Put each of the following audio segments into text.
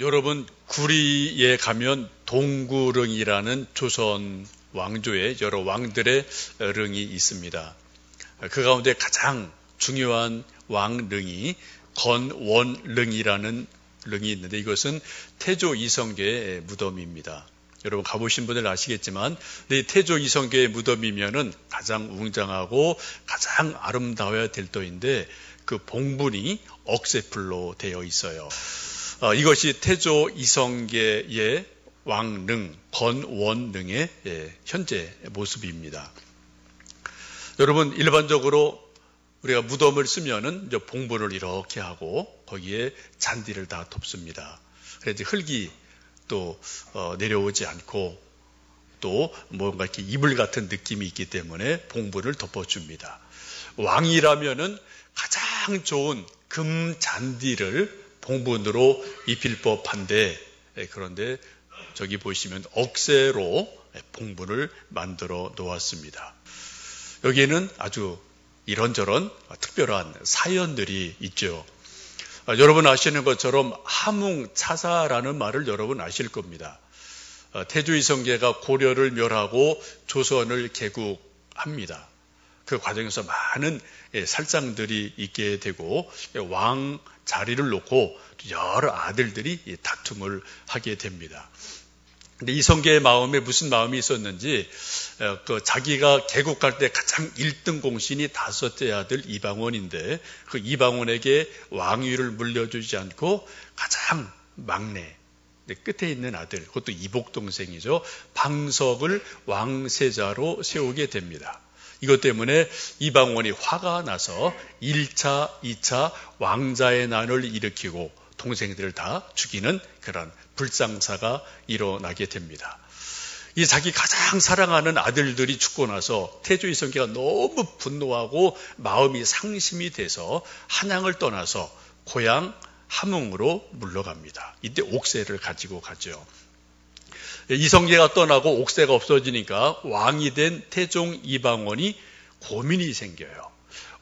여러분, 구리에 가면 동구릉이라는 조선 왕조의 여러 왕들의 릉이 있습니다. 그 가운데 가장 중요한 왕릉이 건원릉이라는 릉이 있는데 이것은 태조 이성계의 무덤입니다. 여러분 가보신 분들 아시겠지만 이 태조 이성계의 무덤이면은 가장 웅장하고 가장 아름다워야 될 터인데 그 봉분이 억새풀로 되어 있어요. 이것이 태조 이성계의 왕릉, 건원릉의 현재 모습입니다. 여러분, 일반적으로 우리가 무덤을 쓰면은 이제 봉분을 이렇게 하고 거기에 잔디를 다 덮습니다. 그래서 흙이 또 내려오지 않고 또 뭔가 이렇게 이불 같은 느낌이 있기 때문에 봉분을 덮어줍니다. 왕이라면은 가장 좋은 금 잔디를 봉분으로 입힐 법한데 그런데 저기 보시면 억새로 봉분을 만들어 놓았습니다. 여기에는 아주 이런저런 특별한 사연들이 있죠. 여러분 아시는 것처럼 함흥차사라는 말을 여러분 아실 겁니다. 태조 이성계가 고려를 멸하고 조선을 개국합니다. 그 과정에서 많은 살상들이 있게 되고 왕 자리를 놓고 여러 아들들이 다툼을 하게 됩니다. 근데 이성계의 마음에 무슨 마음이 있었는지 자기가 개국할 때 가장 1등 공신이 5째 아들 이방원인데 그 이방원에게 왕위를 물려주지 않고 가장 막내 끝에 있는 아들, 그것도 이복 동생이죠. 방석을 왕세자로 세우게 됩니다. 이것 때문에 이방원이 화가 나서 1차, 2차 왕자의 난을 일으키고 동생들을 다 죽이는 그런 불상사가 일어나게 됩니다. 이 자기 가장 사랑하는 아들들이 죽고 나서 태조 이성계가 너무 분노하고 마음이 상심이 돼서 한양을 떠나서 고향 함흥으로 물러갑니다. 이때 옥새를 가지고 가죠. 이성계가 떠나고 옥새가 없어지니까 왕이 된 태종 이방원이 고민이 생겨요.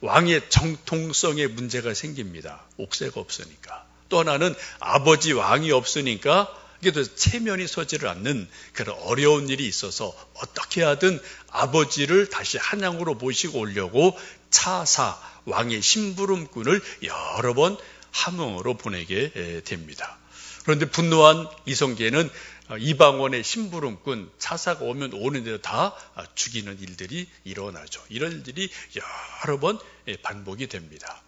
왕의 정통성에 문제가 생깁니다. 옥새가 없으니까. 또 하나는 아버지 왕이 없으니까 이게 또 체면이 서지를 않는 그런 어려운 일이 있어서 어떻게 하든 아버지를 다시 한양으로 모시고 오려고 차사 왕의 심부름꾼을 여러 번 함흥으로 보내게 됩니다. 그런데 분노한 이성계는 이방원의 심부름꾼 차사가 오면 오는 대로 다 죽이는 일들이 일어나죠. 이런 일들이 여러 번 반복이 됩니다.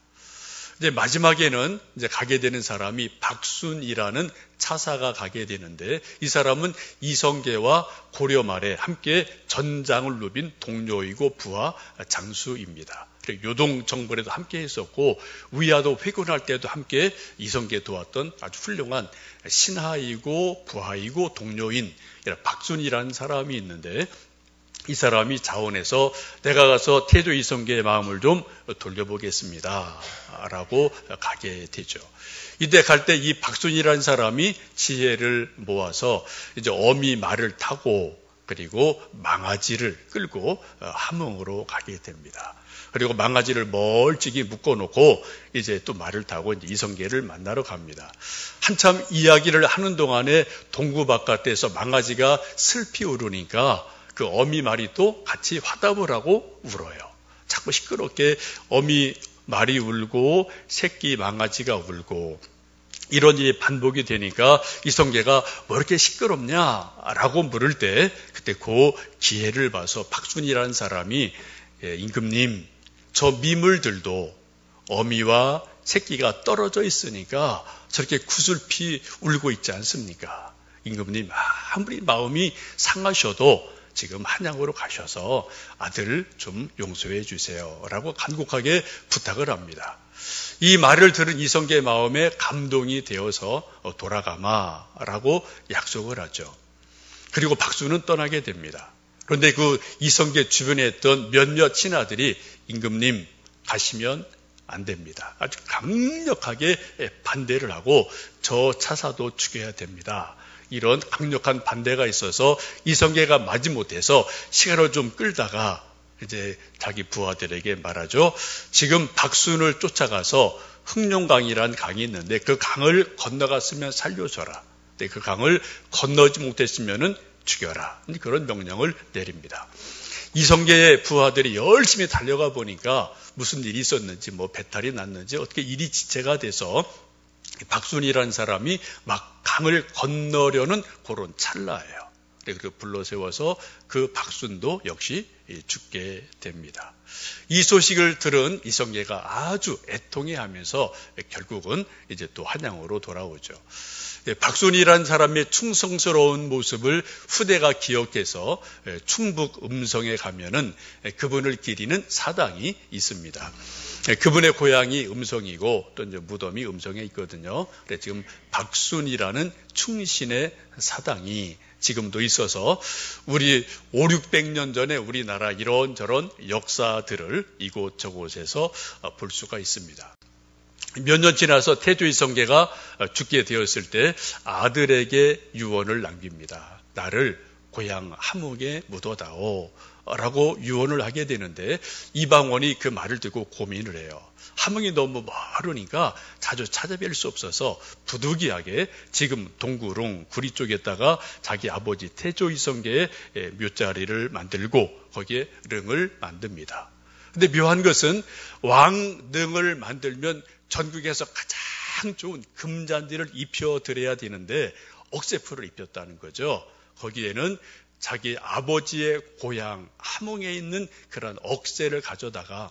이제 마지막에는 이제 가게 되는 사람이 박순이라는 차사가 가게 되는데 이 사람은 이성계와 고려 말에 함께 전장을 누빈 동료이고 부하 장수입니다. 요동 정벌에도 함께 했었고 위화도 회군할 때도 함께 이성계 도왔던 아주 훌륭한 신하이고 부하이고 동료인 박순이라는 사람이 있는데 이 사람이 자원해서 내가 가서 태조 이성계의 마음을 좀 돌려보겠습니다 라고 가게 되죠. 이때 갈 때 이 박순이라는 사람이 지혜를 모아서 이제 어미 말을 타고 그리고 망아지를 끌고 함흥으로 가게 됩니다. 그리고 망아지를 멀찍이 묶어놓고 이제 또 말을 타고 이제 이성계를 만나러 갑니다. 한참 이야기를 하는 동안에 동구 바깥에서 망아지가 슬피 울으니까 그 어미 말이 또 같이 화답을 하고 울어요. 자꾸 시끄럽게 어미 말이 울고 새끼 망아지가 울고 이런 일이 반복이 되니까 이성계가 뭐 이렇게 시끄럽냐라고 물을 때 그때 그 기회를 봐서 박순이라는 사람이 임금님 저 미물들도 어미와 새끼가 떨어져 있으니까 저렇게 구슬피 울고 있지 않습니까? 임금님 아무리 마음이 상하셔도 지금 한양으로 가셔서 아들을 좀 용서해 주세요 라고 간곡하게 부탁을 합니다. 이 말을 들은 이성계의 마음에 감동이 되어서 돌아가마 라고 약속을 하죠. 그리고 박수는 떠나게 됩니다. 그런데 그 이성계 주변에 있던 몇몇 신하들이 임금님 가시면 안 됩니다. 아주 강력하게 반대를 하고 저 차사도 죽여야 됩니다. 이런 강력한 반대가 있어서 이성계가 마지못해서 시간을 좀 끌다가 이제 자기 부하들에게 말하죠. 지금 박순을 쫓아가서 흑룡강이라는 강이 있는데 그 강을 건너갔으면 살려줘라. 그 강을 건너지 못했으면 죽여라. 그런 명령을 내립니다. 이성계의 부하들이 열심히 달려가 보니까 무슨 일이 있었는지 배탈이 났는지 어떻게 일이 지체가 돼서 박순이라는 사람이 막 강을 건너려는 그런 찰나예요. 그래서 불러 세워서 그 박순도 역시 죽게 됩니다. 이 소식을 들은 이성계가 아주 애통해하면서 결국은 이제 또 한양으로 돌아오죠. 박순이라는 사람의 충성스러운 모습을 후대가 기억해서 충북 음성에 가면은 그분을 기리는 사당이 있습니다. 그분의 고향이 음성이고 또 이제 무덤이 음성에 있거든요. 그래서 지금 박순이라는 충신의 사당이 지금도 있어서 우리 500~600년 전에 우리나라 이런저런 역사들을 이곳저곳에서 볼 수가 있습니다. 몇 년 지나서 태조 이성계가 죽게 되었을 때 아들에게 유언을 남깁니다. 나를 고향 함흥에 묻어다오 라고 유언을 하게 되는데 이방원이 그 말을 듣고 고민을 해요. 함흥이 너무 멀으니까 자주 찾아뵐 수 없어서 부득이하게 지금 동구릉 구리 쪽에다가 자기 아버지 태조 이성계의 묘자리를 만들고 거기에 릉을 만듭니다. 근데 묘한 것은 왕릉을 만들면 전국에서 가장 좋은 금잔디를 입혀드려야 되는데 억새풀을 입혔다는 거죠. 거기에는 자기 아버지의 고향 함흥에 있는 그런 억새를 가져다가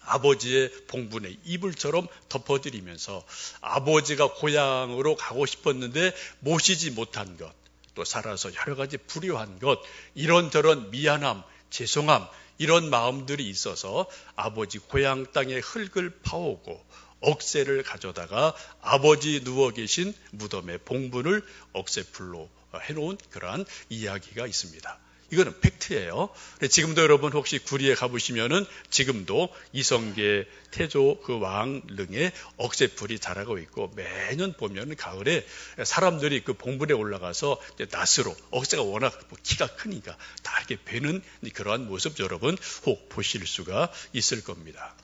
아버지의 봉분에 이불처럼 덮어드리면서 아버지가 고향으로 가고 싶었는데 모시지 못한 것, 또 살아서 여러 가지 불효한 것, 이런저런 미안함, 죄송함 이런 마음들이 있어서 아버지 고향 땅에 흙을 파오고 억새를 가져다가 아버지 누워 계신 무덤의 봉분을 억새풀로 해놓은 그러한 이야기가 있습니다. 이거는 팩트예요. 지금도 여러분 혹시 구리에 가보시면은 지금도 이성계 태조 그 왕릉에 억새풀이 자라고 있고 매년 보면은 가을에 사람들이 그 봉분에 올라가서 낫으로 억새가 워낙 키가 크니까 다 이렇게 베는 그러한 모습 여러분 혹 보실 수가 있을 겁니다.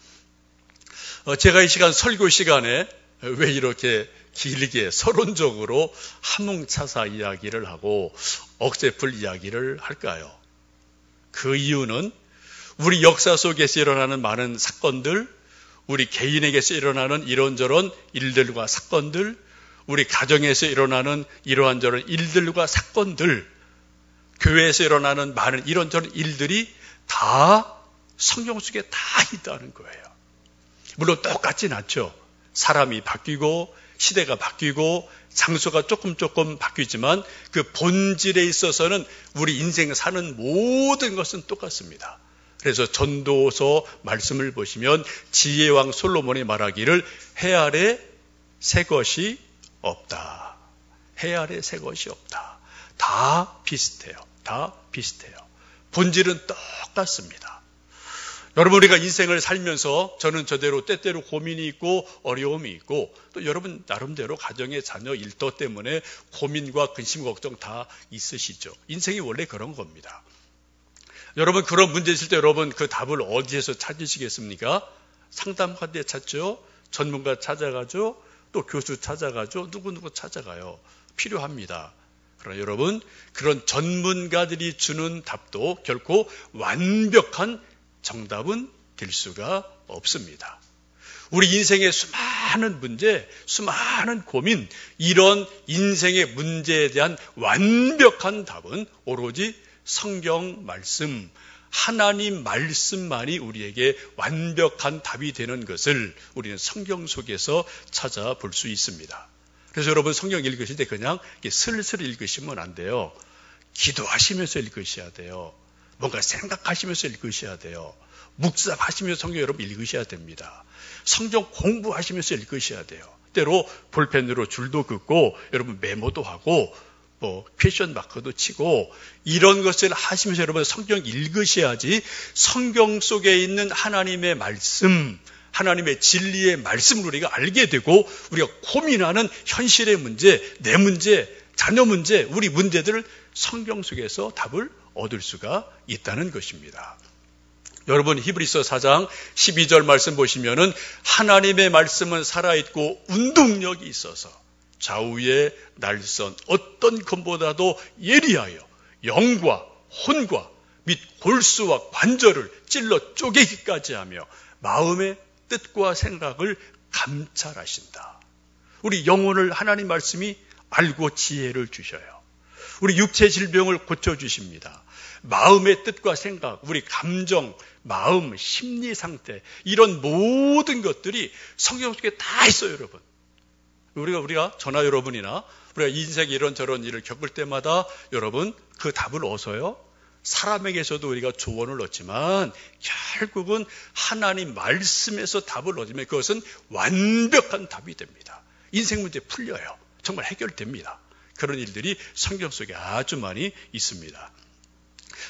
제가 이 시간 설교 시간에 왜 이렇게 길게 서론적으로 함흥차사 이야기를 하고 억새풀 이야기를 할까요? 그 이유는 우리 역사 속에서 일어나는 많은 사건들, 우리 개인에게서 일어나는 이런저런 일들과 사건들, 우리 가정에서 일어나는 이러한저런 일들과 사건들, 교회에서 일어나는 많은 이런저런 일들이 다 성경 속에 다 있다는 거예요. 물론 똑같진 않죠. 사람이 바뀌고 시대가 바뀌고 장소가 조금 바뀌지만 그 본질에 있어서는 우리 인생 사는 모든 것은 똑같습니다. 그래서 전도서 말씀을 보시면 지혜왕 솔로몬이 말하기를 해 아래 새 것이 없다. 해 아래 새 것이 없다. 다 비슷해요. 다 비슷해요. 본질은 똑같습니다. 여러분 우리가 인생을 살면서 저는 저대로 때때로 고민이 있고 어려움이 있고 또 여러분 나름대로 가정의 자녀 일도 때문에 고민과 근심 걱정 다 있으시죠. 인생이 원래 그런 겁니다. 여러분 그런 문제 있을 때 여러분 그 답을 어디에서 찾으시겠습니까? 상담가에 찾죠. 전문가 찾아가죠. 또 교수 찾아가죠. 누구누구 찾아가요. 필요합니다. 그러나 여러분 그런 전문가들이 주는 답도 결코 완벽한 정답은 될 수가 없습니다. 우리 인생의 수많은 문제, 수많은 고민, 이런 인생의 문제에 대한 완벽한 답은 오로지 성경 말씀, 하나님 말씀만이 우리에게 완벽한 답이 되는 것을 우리는 성경 속에서 찾아볼 수 있습니다. 그래서 여러분 성경 읽으실 때 그냥 슬슬 읽으시면 안 돼요. 기도하시면서 읽으셔야 돼요. 뭔가 생각하시면서 읽으셔야 돼요. 묵상하시면서 성경 여러분 읽으셔야 됩니다. 성경 공부하시면서 읽으셔야 돼요. 때로 볼펜으로 줄도 긋고 여러분 메모도 하고 퀘션 마커도 치고 이런 것을 하시면서 여러분 성경 읽으셔야지 성경 속에 있는 하나님의 말씀, 하나님의 진리의 말씀을 우리가 알게 되고 우리가 고민하는 현실의 문제, 내 문제, 자녀 문제, 우리 문제들을 성경 속에서 답을 얻을 수가 있다는 것입니다. 여러분 히브리서 4장 12절 말씀 보시면은 하나님의 말씀은 살아있고 운동력이 있어서 좌우의 날선 어떤 검보다도 예리하여 영과 혼과 및 골수와 관절을 찔러 쪼개기까지 하며 마음의 뜻과 생각을 감찰하신다. 우리 영혼을 하나님 말씀이 알고 지혜를 주셔요. 우리 육체 질병을 고쳐주십니다. 마음의 뜻과 생각, 우리 감정, 마음, 심리 상태 이런 모든 것들이 성경 속에 다 있어요, 여러분. 우리가 저나 여러분이나 우리가 인생에 이런저런 일을 겪을 때마다 여러분 그 답을 얻어요. 사람에게서도 우리가 조언을 얻지만 결국은 하나님 말씀에서 답을 얻으면 그것은 완벽한 답이 됩니다. 인생 문제 풀려요. 정말 해결됩니다. 그런 일들이 성경 속에 아주 많이 있습니다.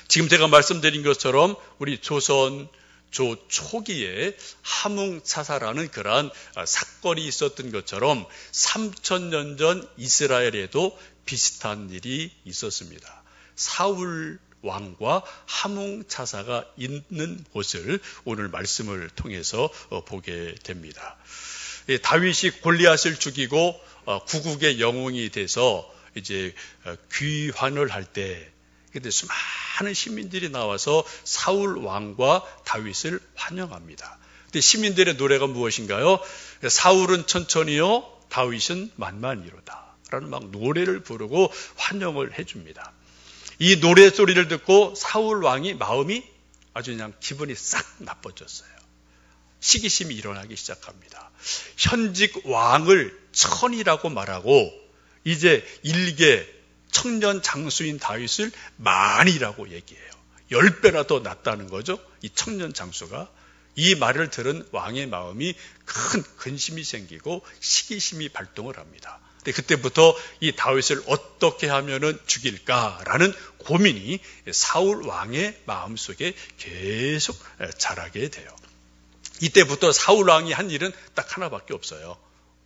지금 제가 말씀드린 것처럼 우리 조선 초기에 하뭉차사라는 그러한 사건이 있었던 것처럼 3000년 전 이스라엘에도 비슷한 일이 있었습니다. 사울 왕과 하뭉차사가 있는 곳을 오늘 말씀을 통해서 보게 됩니다. 다윗이 골리앗을 죽이고 구국의 영웅이 돼서 이제 귀환을 할 때 그때 수많은 시민들이 나와서 사울 왕과 다윗을 환영합니다. 근데 시민들의 노래가 무엇인가요? 사울은 천천히요, 다윗은 만만히로다 라는 막 노래를 부르고 환영을 해줍니다. 이 노래 소리를 듣고 사울 왕이 마음이 아주 그냥 기분이 싹 나빠졌어요. 시기심이 일어나기 시작합니다. 현직 왕을 천이라고 말하고 이제 일개 청년 장수인 다윗을 만이라고 얘기해요. 10배나 더 낫다는 거죠. 이 청년 장수가. 이 말을 들은 왕의 마음이 큰 근심이 생기고 시기심이 발동을 합니다. 근데 그때부터 이 다윗을 어떻게 하면은 죽일까라는 고민이 사울 왕의 마음속에 계속 자라게 돼요. 이때부터 사울 왕이 한 일은 딱 하나밖에 없어요.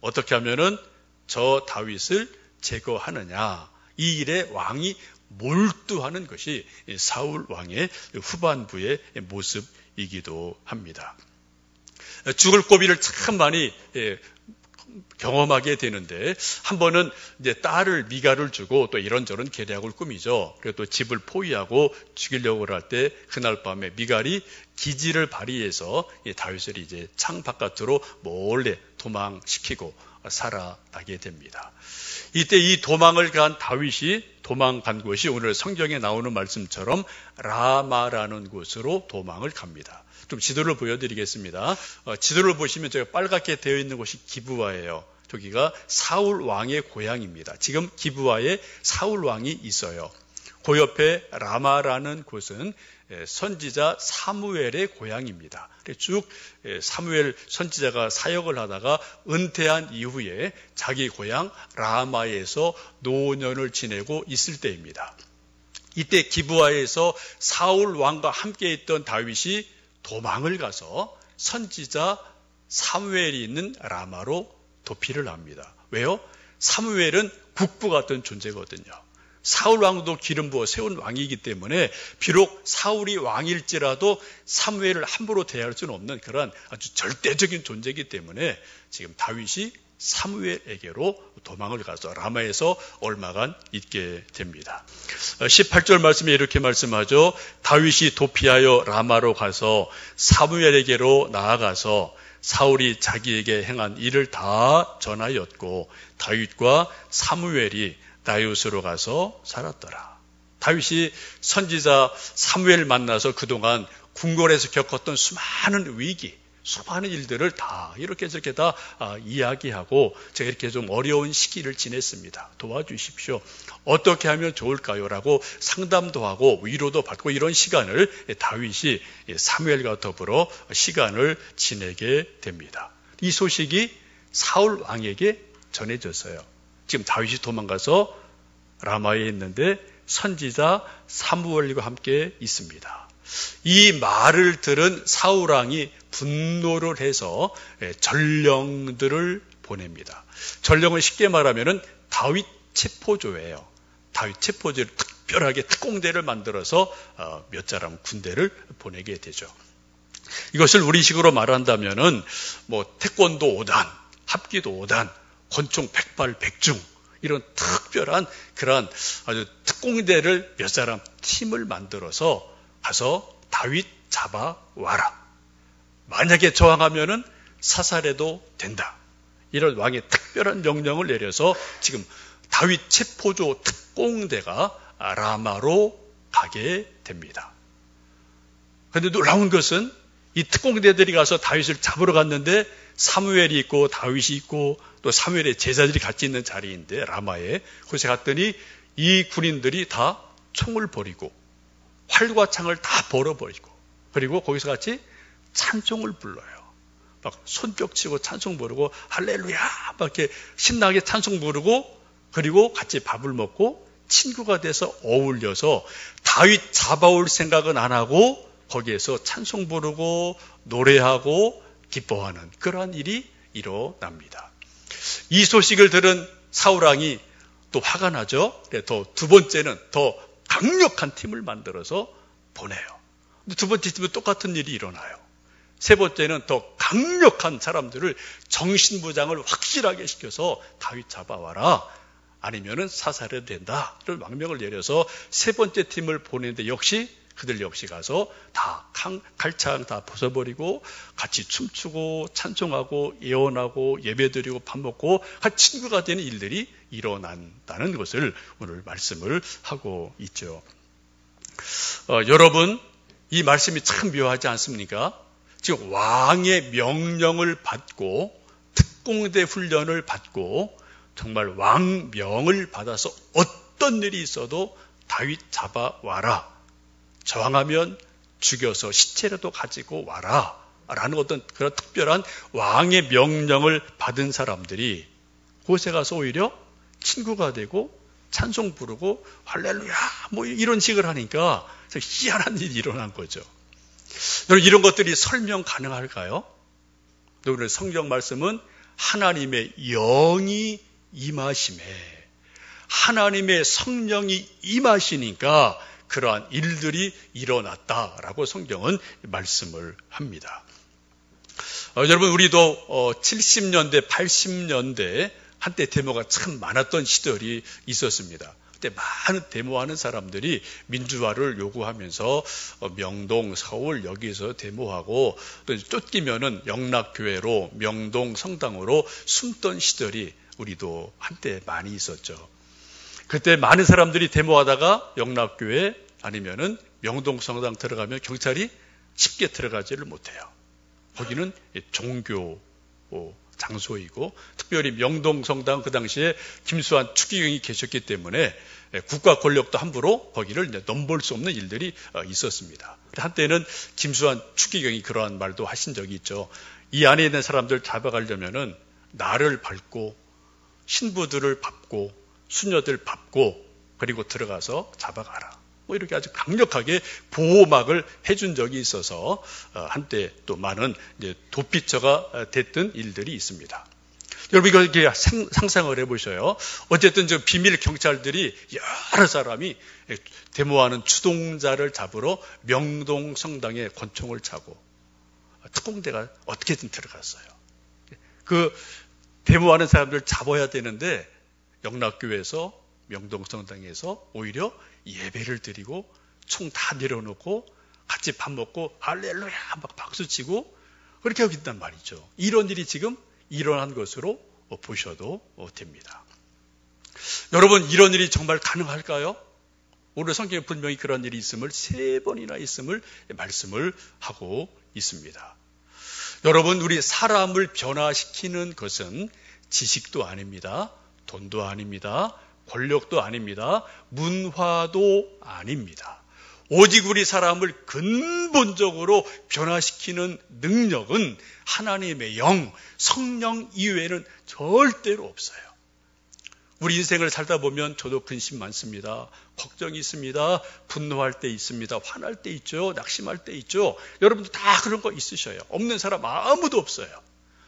어떻게 하면은 저 다윗을 제거하느냐. 이 일에 왕이 몰두하는 것이 사울 왕의 후반부의 모습이기도 합니다. 죽을 고비를 참 많이 경험하게 되는데 한 번은 이제 딸을 미가를 주고 또 이런저런 계략을 꾸미죠. 그리고 또 집을 포위하고 죽이려고 할 때 그날 밤에 미갈이 기지를 발휘해서 다윗을 이제 창 바깥으로 몰래 도망시키고 살아나게 됩니다. 이때 이 도망을 간 다윗이 도망간 곳이 오늘 성경에 나오는 말씀처럼 라마라는 곳으로 도망을 갑니다. 좀 지도를 보여드리겠습니다. 지도를 보시면 제가 빨갛게 되어 있는 곳이 기브아예요. 저기가 사울 왕의 고향입니다. 지금 기브아에 사울 왕이 있어요. 그 옆에 라마라는 곳은 선지자 사무엘의 고향입니다. 쭉 사무엘 선지자가 사역을 하다가 은퇴한 이후에 자기 고향 라마에서 노년을 지내고 있을 때입니다. 이때 기브아에서 사울 왕과 함께 있던 다윗이 도망을 가서 선지자 사무엘이 있는 라마로 도피를 합니다. 왜요? 사무엘은 국부 같은 존재거든요. 사울 왕도 기름 부어 세운 왕이기 때문에 비록 사울이 왕일지라도 사무엘을 함부로 대할 수는 없는 그런 아주 절대적인 존재이기 때문에 지금 다윗이 사무엘에게로 도망을 가서 라마에서 얼마간 있게 됩니다. 18절 말씀에 이렇게 말씀하죠. 다윗이 도피하여 라마로 가서 사무엘에게로 나아가서 사울이 자기에게 행한 일을 다 전하였고 다윗과 사무엘이 나요스로 가서 살았더라. 다윗이 선지자 사무엘 만나서 그동안 궁궐에서 겪었던 수많은 위기, 수많은 일들을 다 이렇게 저렇게 다 이야기하고 제가 이렇게 좀 어려운 시기를 지냈습니다. 도와주십시오. 어떻게 하면 좋을까요? 라고 상담도 하고 위로도 받고 이런 시간을 다윗이 사무엘과 더불어 시간을 지내게 됩니다. 이 소식이 사울 왕에게 전해졌어요. 지금 다윗이 도망가서 라마에 있는데 선지자 사무엘과 함께 있습니다. 이 말을 들은 사울 왕이 분노를 해서 전령들을 보냅니다. 전령은 쉽게 말하면 다윗 체포조예요. 다윗 체포조를 특별하게 특공대를 만들어서 몇 사람 군대를 보내게 되죠. 이것을 우리식으로 말한다면은 태권도 5단, 합기도 5단, 권총 100발 100중 이런 특별한 그런 아주 특공대를 몇 사람 팀을 만들어서 가서 다윗 잡아와라. 만약에 저항하면은 사살해도 된다. 이런 왕의 특별한 명령을 내려서 지금 다윗 체포조 특공대가 라마로 가게 됩니다. 그런데 놀라운 것은 이 특공대들이 가서 다윗을 잡으러 갔는데 사무엘이 있고 다윗이 있고 또 사무엘의 제자들이 같이 있는 자리인데 라마에 그곳에 갔더니 이 군인들이 다 총을 버리고 활과 창을 다 벌어버리고 그리고 거기서 같이 찬송을 불러요. 막 손뼉치고 찬송 부르고 할렐루야 막 이렇게 신나게 찬송 부르고 그리고 같이 밥을 먹고 친구가 돼서 어울려서 다윗 잡아올 생각은 안 하고 거기에서 찬송 부르고 노래하고 기뻐하는 그러한 일이 일어납니다. 이 소식을 들은 사울왕이 또 화가 나죠. 더 두 번째는 더 강력한 팀을 만들어서 보내요. 두 번째 팀은 똑같은 일이 일어나요. 세 번째는 더 강력한 사람들을 정신부장을 확실하게 시켜서 다윗 잡아와라. 아니면은 사살해도 된다. 이런 망명을 내려서 세 번째 팀을 보내는데 그들 역시 가서 다 갈창 다 벗어버리고 같이 춤추고 찬송하고 예언하고 예배드리고 밥 먹고 같이 친구가 되는 일들이 일어난다는 것을 오늘 말씀을 하고 있죠. 여러분 이 말씀이 참 묘하지 않습니까? 지금 왕의 명령을 받고 특공대 훈련을 받고 정말 왕명을 받아서 어떤 일이 있어도 다윗 잡아와라. 저항하면 죽여서 시체라도 가지고 와라. 라는 어떤 그런 특별한 왕의 명령을 받은 사람들이 그곳에 가서 오히려 친구가 되고 찬송 부르고 할렐루야 이런 식을 하니까 희한한 일이 일어난 거죠. 여러분 이런 것들이 설명 가능할까요? 오늘 성경 말씀은 하나님의 영이 임하심에 하나님의 성령이 임하시니까 그러한 일들이 일어났다라고 성경은 말씀을 합니다. 여러분 우리도 70년대 80년대 한때 데모가 참 많았던 시절이 있었습니다. 그때 많은 데모하는 사람들이 민주화를 요구하면서 명동, 서울 여기서 데모하고 또 쫓기면은 영락교회로 명동 성당으로 숨던 시절이 우리도 한때 많이 있었죠. 그때 많은 사람들이 데모하다가 영락교회 아니면은 명동 성당 들어가면 경찰이 쉽게 들어가지를 못해요. 거기는 종교 장소이고 특별히 명동 성당 그 당시에 김수환 추기경이 계셨기 때문에 국가 권력도 함부로 거기를 넘볼 수 없는 일들이 있었습니다. 한때는 김수환 추기경이 그러한 말도 하신 적이 있죠. 이 안에 있는 사람들 잡아가려면은 나를 밟고 신부들을 밟고 수녀들 밟고 그리고 들어가서 잡아가라. 이렇게 아주 강력하게 보호막을 해준 적이 있어서 한때 또 많은 도피처가 됐던 일들이 있습니다. 여러분 이거 이렇게 상상을 해보셔요. 어쨌든 저 비밀 경찰들이 여러 사람이 데모하는 추동자를 잡으러 명동 성당에 권총을 차고 특공대가 어떻게든 들어갔어요. 그 데모하는 사람들 잡아야 되는데 영락교회에서 명동 성당에서 오히려 예배를 드리고 총 다 내려놓고 같이 밥 먹고 할렐루야 막 박수치고 그렇게 하고 있단 말이죠. 이런 일이 지금 일어난 것으로 보셔도 됩니다. 여러분 이런 일이 정말 가능할까요? 오늘 성경에 분명히 그런 일이 있음을 3번이나 있음을 말씀을 하고 있습니다. 여러분 우리 사람을 변화시키는 것은 지식도 아닙니다. 돈도 아닙니다. 권력도 아닙니다. 문화도 아닙니다. 오직 우리 사람을 근본적으로 변화시키는 능력은 하나님의 영, 성령 이외에는 절대로 없어요. 우리 인생을 살다 보면 저도 근심 많습니다. 걱정이 있습니다. 분노할 때 있습니다. 화날 때 있죠. 낙심할 때 있죠. 여러분도 다 그런 거 있으셔요. 없는 사람 아무도 없어요.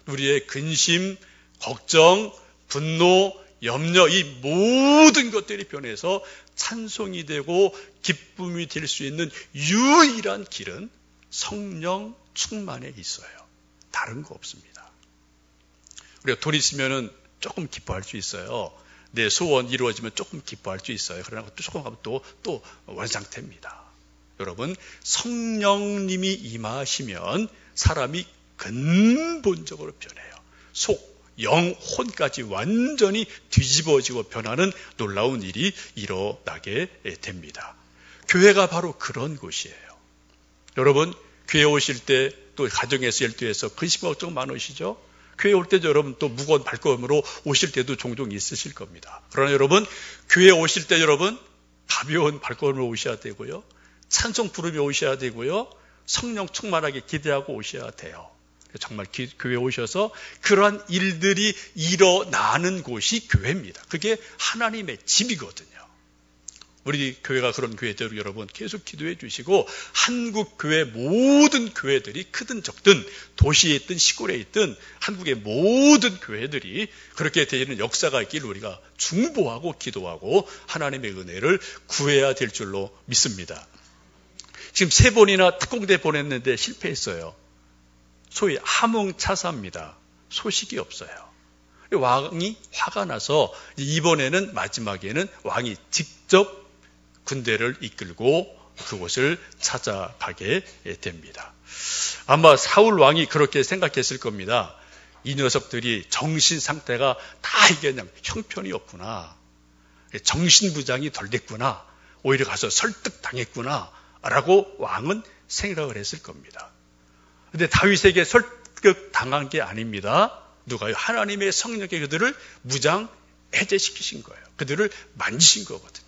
우리의 근심, 걱정, 분노, 염려 이 모든 것들이 변해서 찬송이 되고 기쁨이 될 수 있는 유일한 길은 성령 충만해 있어요. 다른 거 없습니다. 우리가 돈 있으면은 조금 기뻐할 수 있어요. 내 소원 이루어지면 조금 기뻐할 수 있어요. 그러나 조금 가면 또 원상태입니다. 여러분, 성령님이 임하시면 사람이 근본적으로 변해요. 속, 영, 혼까지 완전히 뒤집어지고 변하는 놀라운 일이 일어나게 됩니다. 교회가 바로 그런 곳이에요. 여러분, 교회 오실 때 또 가정에서 열두에서 근심 걱정 많으시죠? 교회 올 때도 여러분 또 무거운 발걸음으로 오실 때도 종종 있으실 겁니다. 그러나 여러분, 교회 오실 때 여러분 가벼운 발걸음으로 오셔야 되고요. 찬송 부르며 오셔야 되고요. 성령 충만하게 기대하고 오셔야 돼요. 정말 교회 오셔서 그러한 일들이 일어나는 곳이 교회입니다. 그게 하나님의 집이거든요. 우리 교회가 그런 교회대로 여러분 계속 기도해 주시고, 한국 교회 모든 교회들이 크든 적든 도시에 있든 시골에 있든 한국의 모든 교회들이 그렇게 되는 역사가 있기를 우리가 중보하고 기도하고 하나님의 은혜를 구해야 될 줄로 믿습니다. 지금 3번이나 특공대 보냈는데 실패했어요. 소위 함흥차사입니다. 소식이 없어요. 왕이 화가 나서 이번에는 마지막에는 왕이 직접 군대를 이끌고 그곳을 찾아가게 됩니다. 아마 사울 왕이 그렇게 생각했을 겁니다. 이 녀석들이 정신 상태가 다 이게 그냥 형편이 없구나. 정신부장이 덜 됐구나. 오히려 가서 설득당했구나. 라고 왕은 생각을 했을 겁니다. 그런데 다윗에게 설득당한 게 아닙니다. 누가요? 하나님의 성령께 그들을 무장 해제시키신 거예요. 그들을 만지신 거거든요.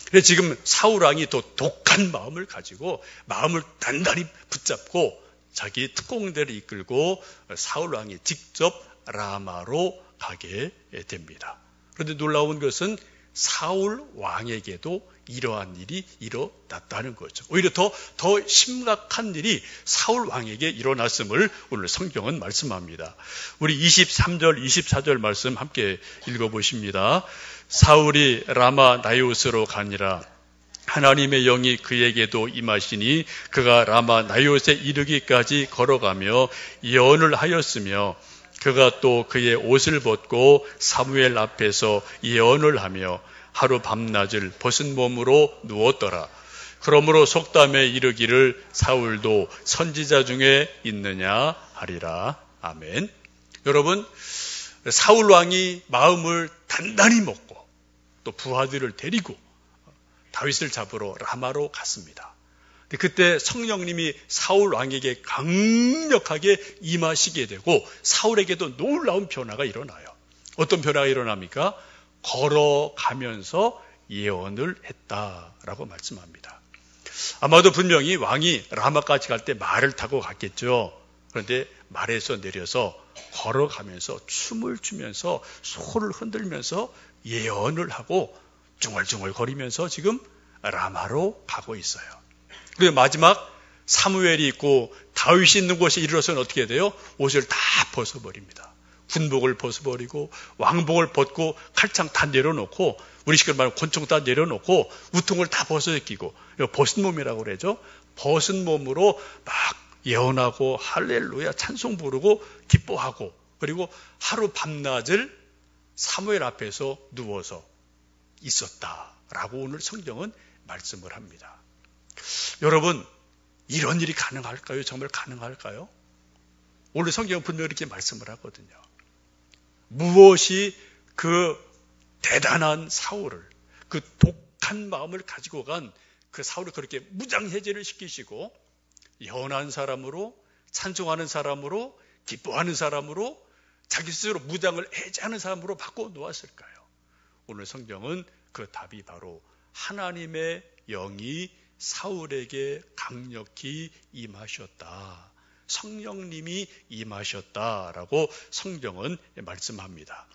그래서 지금 사울왕이 또 독한 마음을 가지고 마음을 단단히 붙잡고 자기 특공대를 이끌고 사울왕이 직접 라마로 가게 됩니다. 그런데 놀라운 것은 사울왕에게도 이러한 일이 일어났다는 거죠. 오히려 더 심각한 일이 사울왕에게 일어났음을 오늘 성경은 말씀합니다. 우리 23절, 24절 말씀 함께 읽어보십니다. 사울이 라마 나요스로 가니라. 하나님의 영이 그에게도 임하시니 그가 라마 나요스에 이르기까지 걸어가며 예언을 하였으며, 그가 또 그의 옷을 벗고 사무엘 앞에서 예언을 하며 하루 밤낮을 벗은 몸으로 누웠더라. 그러므로 속담에 이르기를 사울도 선지자 중에 있느냐 하리라. 아멘. 여러분, 사울 왕이 마음을 단단히 먹고 또 부하들을 데리고 다윗을 잡으러 라마로 갔습니다. 그때 성령님이 사울 왕에게 강력하게 임하시게 되고 사울에게도 놀라운 변화가 일어나요. 어떤 변화가 일어납니까? 걸어가면서 예언을 했다라고 말씀합니다. 아마도 분명히 왕이 라마까지 갈 때 말을 타고 갔겠죠. 그런데 말에서 내려서 걸어가면서 춤을 추면서 소를 흔들면서 예언을 하고 중얼중얼 거리면서 지금 라마로 가고 있어요. 그리고 마지막 사무엘이 있고 다윗이 있는 곳에 이르러서는 어떻게 돼요? 옷을 다 벗어버립니다. 군복을 벗어버리고 왕복을 벗고 칼창 다 내려놓고, 우리 식으로 말하면 권총 다 내려놓고 우통을 다 벗어끼고, 벗은 몸이라고 그러죠. 벗은 몸으로 막 예언하고 할렐루야 찬송 부르고 기뻐하고, 그리고 하루 밤낮을 사무엘 앞에서 누워서 있었다라고 오늘 성경은 말씀을 합니다. 여러분, 이런 일이 가능할까요? 정말 가능할까요? 오늘 성경은 분명히 이렇게 말씀을 하거든요. 무엇이 그 대단한 사울을, 그 독한 마음을 가지고 간 그 사울을 그렇게 무장해제를 시키시고 연한 사람으로, 찬송하는 사람으로, 기뻐하는 사람으로, 자기 스스로 무장을 해제하는 사람으로 바꿔 놓았을까요? 오늘 성경은 그 답이 바로 하나님의 영이 사울에게 강력히 임하셨다. 성령님이 임하셨다라고 성경은 말씀합니다.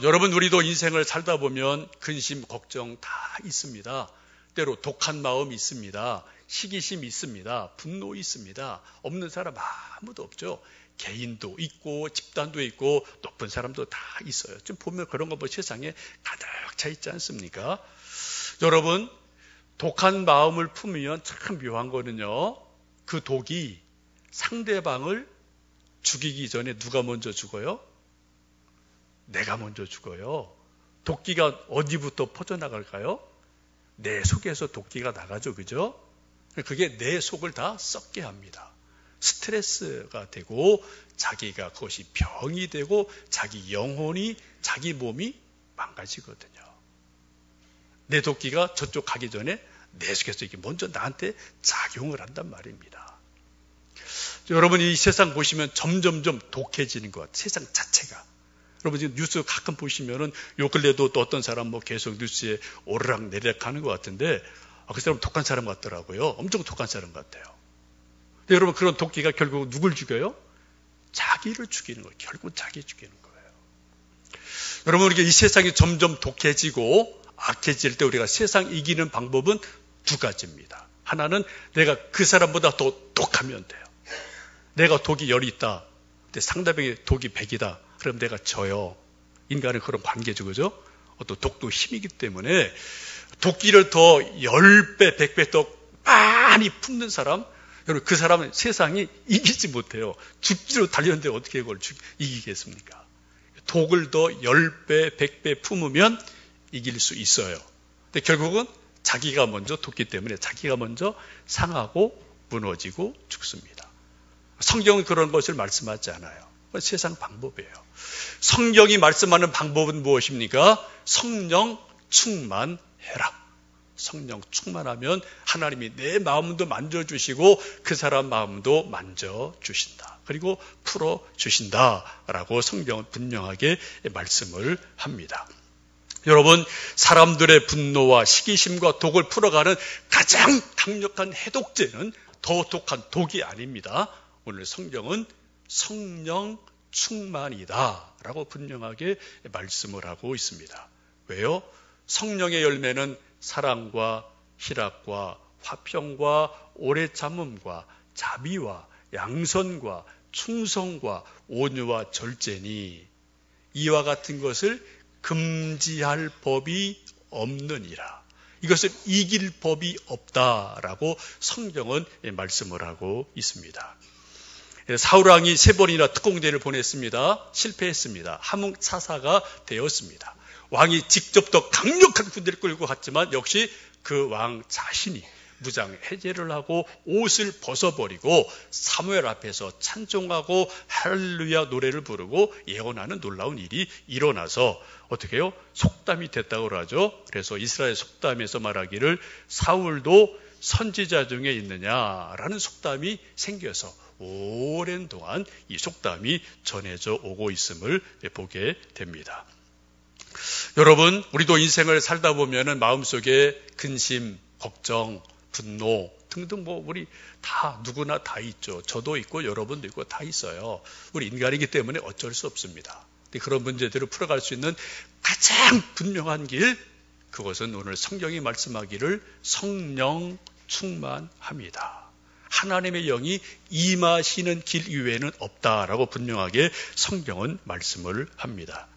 여러분, 우리도 인생을 살다 보면 근심, 걱정 다 있습니다. 때로 독한 마음이 있습니다. 시기심이 있습니다. 분노 있습니다. 없는 사람 아무도 없죠. 개인도 있고 집단도 있고 높은 사람도 다 있어요. 좀 보면 그런 거 세상에 가득 차 있지 않습니까? 여러분, 독한 마음을 품으면 참 묘한 거는요, 그 독이 상대방을 죽이기 전에 누가 먼저 죽어요? 내가 먼저 죽어요. 도끼가 어디부터 퍼져나갈까요? 내 속에서 도끼가 나가죠. 그죠? 그게 내 속을 다 썩게 합니다. 스트레스가 되고 자기가 그것이 병이 되고 자기 영혼이 자기 몸이 망가지거든요. 내 도끼가 저쪽 가기 전에 내 속에서 이게 먼저 나한테 작용을 한단 말입니다. 여러분 이 세상 보시면 점점점 독해지는 것 같아요. 세상 자체가. 여러분 지금 뉴스 가끔 보시면은 요 근래도 또 어떤 사람 뭐 계속 뉴스에 오르락 내리락 하는 것 같은데 그 사람 독한 사람 같더라고요. 엄청 독한 사람 같아요. 근데 여러분 그런 도끼가 결국 누굴 죽여요? 자기를 죽이는 거예요. 결국 자기 죽이는 거예요. 여러분 우리가 이 세상이 점점 독해지고 악해질 때 우리가 세상 이기는 방법은 두 가지입니다. 하나는 내가 그 사람보다 더 독하면 돼요. 내가 독이 10이 있다. 근데 상대방의 독이 100이다. 그럼 내가 져요. 인간은 그런 관계죠. 그죠? 또 독도 힘이기 때문에 도끼를 더 10배, 100배 더 많이 품는 사람, 여러분 그 사람은 세상이 이기지 못해요. 죽기로 달렸는데 어떻게 그걸 이기겠습니까? 독을 더 10배, 100배 품으면 이길 수 있어요. 근데 결국은 자기가 먼저 독기 때문에 자기가 먼저 상하고 무너지고 죽습니다. 성경은 그런 것을 말씀하지 않아요. 세상 방법이에요. 성경이 말씀하는 방법은 무엇입니까? 성령 충만해라. 성령 충만하면 하나님이 내 마음도 만져주시고 그 사람 마음도 만져주신다. 그리고 풀어주신다라고 성경은 분명하게 말씀을 합니다. 여러분 사람들의 분노와 시기심과 독을 풀어가는 가장 강력한 해독제는 더 독한 독이 아닙니다. 오늘 성경은 성령 충만이다 라고 분명하게 말씀을 하고 있습니다. 왜요? 성령의 열매는 사랑과 희락과 화평과 오래 참음과 자비와 양선과 충성과 온유와 절제니 이와 같은 것을 금지할 법이 없느니라. 이것을 이길 법이 없다라고 성경은 말씀을 하고 있습니다. 사울왕이 3번이나 특공대를 보냈습니다. 실패했습니다. 함흥차사가 되었습니다. 왕이 직접 더 강력한 군대를 끌고 갔지만 역시 그 왕 자신이 무장 해제를 하고 옷을 벗어버리고 사무엘 앞에서 찬송하고 할렐루야 노래를 부르고 예언하는 놀라운 일이 일어나서 어떻게 해요? 속담이 됐다고 하죠. 그래서 이스라엘 속담에서 말하기를 사울도 선지자 중에 있느냐라는 속담이 생겨서 오랜 동안 이 속담이 전해져 오고 있음을 보게 됩니다. 여러분, 우리도 인생을 살다 보면은 마음속에 근심, 걱정, 분노 등등 우리 다 누구나 다 있죠. 저도 있고 여러분도 있고 다 있어요. 우리 인간이기 때문에 어쩔 수 없습니다. 근데 그런 문제들을 풀어갈 수 있는 가장 분명한 길, 그것은 오늘 성경이 말씀하기를 성령 충만합니다. 하나님의 영이 임하시는 길 이외에는 없다라고 분명하게 성경은 말씀을 합니다.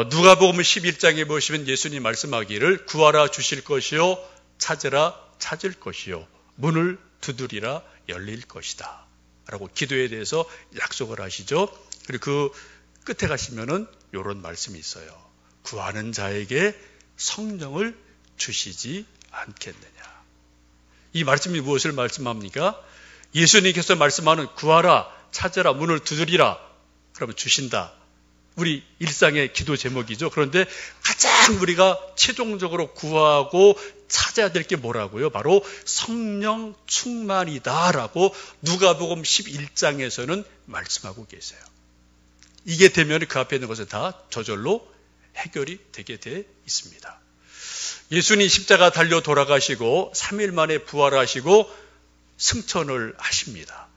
누가복음 11장에 보시면 예수님 말씀하기를 구하라 주실 것이요 찾으라 찾을 것이요 문을 두드리라 열릴 것이다 라고 기도에 대해서 약속을 하시죠. 그리고 그 끝에 가시면은 이런 말씀이 있어요. 구하는 자에게 성령을 주시지 않겠느냐. 이 말씀이 무엇을 말씀합니까? 예수님께서 말씀하는 구하라 찾으라 문을 두드리라 그러면 주신다. 우리 일상의 기도 제목이죠. 그런데 가장 우리가 최종적으로 구하고 찾아야 될 게 뭐라고요? 바로 성령 충만이다라고 누가복음 11장에서는 말씀하고 계세요. 이게 되면 그 앞에 있는 것은 다 저절로 해결이 되게 돼 있습니다. 예수님 십자가 달려 돌아가시고 3일 만에 부활하시고 승천을 하십니다.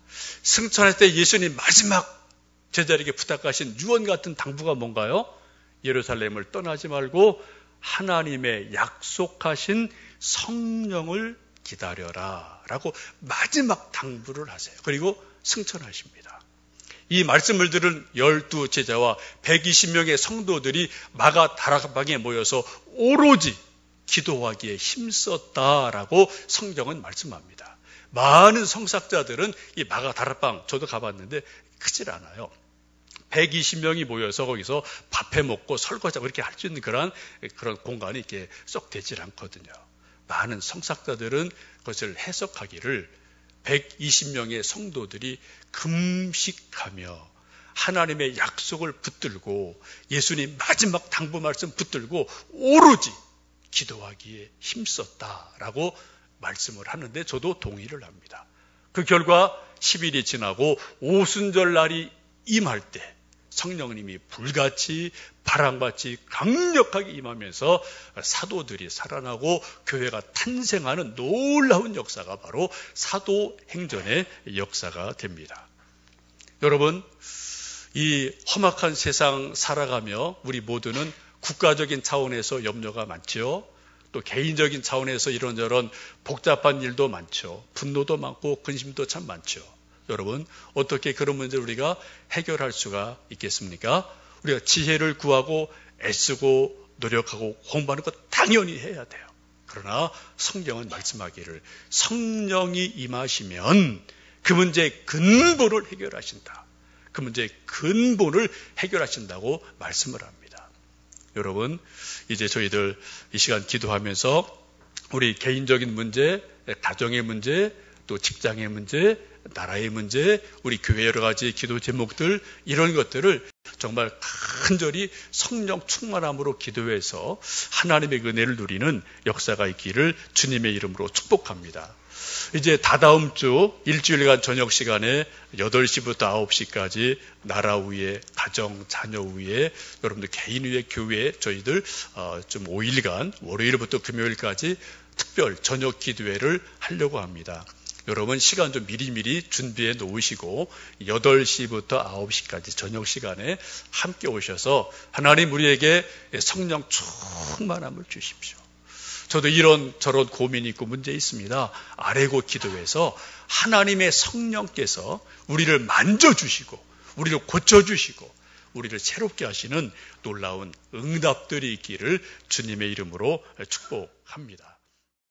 승천할 때 예수님 마지막 제자에게 부탁하신 유언 같은 당부가 뭔가요? 예루살렘을 떠나지 말고 하나님의 약속하신 성령을 기다려라 라고 마지막 당부를 하세요. 그리고 승천하십니다. 이 말씀을 들은 12 제자와 120명의 성도들이 마가 다락방에 모여서 오로지 기도하기에 힘썼다라고 성경은 말씀합니다. 많은 성삭자들은 이 마가 다락방, 저도 가봤는데 크질 않아요. 120명이 모여서 거기서 밥해 먹고 설거지하고 이렇게 할 수 있는 그런 공간이 이렇게 쏙 되질 않거든요. 많은 성삭자들은 그것을 해석하기를 120명의 성도들이 금식하며 하나님의 약속을 붙들고 예수님 마지막 당부 말씀 붙들고 오로지 기도하기에 힘썼다라고 말씀을 하는데 저도 동의를 합니다. 그 결과 10일이 지나고 오순절 날이 임할 때 성령님이 불같이 바람같이 강력하게 임하면서 사도들이 살아나고 교회가 탄생하는 놀라운 역사가 바로 사도행전의 역사가 됩니다. 여러분, 이 험악한 세상 살아가며 우리 모두는 국가적인 차원에서 염려가 많죠. 또 개인적인 차원에서 이런저런 복잡한 일도 많죠. 분노도 많고 근심도 참 많죠. 여러분, 어떻게 그런 문제를 우리가 해결할 수가 있겠습니까? 우리가 지혜를 구하고 애쓰고 노력하고 공부하는 것 당연히 해야 돼요. 그러나 성경은 말씀하기를 성령이 임하시면 그 문제의 근본을 해결하신다. 그 문제의 근본을 해결하신다고 말씀을 합니다. 여러분, 이제 저희들 이 시간 기도하면서 우리 개인적인 문제, 가정의 문제, 또 직장의 문제, 나라의 문제, 우리 교회 여러 가지 기도 제목들, 이런 것들을 정말 간절히 성령 충만함으로 기도해서 하나님의 은혜를 누리는 역사가 있기를 주님의 이름으로 축복합니다. 이제 다다음 주 일주일간 저녁 시간에 8시부터 9시까지 나라 위에, 가정, 자녀 위에, 여러분들 개인 위에, 교회에 저희들 좀 5일간 월요일부터 금요일까지 특별 저녁 기도회를 하려고 합니다. 여러분 시간 좀 미리미리 준비해 놓으시고 8시부터 9시까지 저녁 시간에 함께 오셔서 하나님 우리에게 성령 충만함을 주십시오. 저도 이런 저런 고민이 있고 문제 있습니다. 아뢰고 기도해서 하나님의 성령께서 우리를 만져주시고 우리를 고쳐주시고 우리를 새롭게 하시는 놀라운 응답들이 있기를 주님의 이름으로 축복합니다.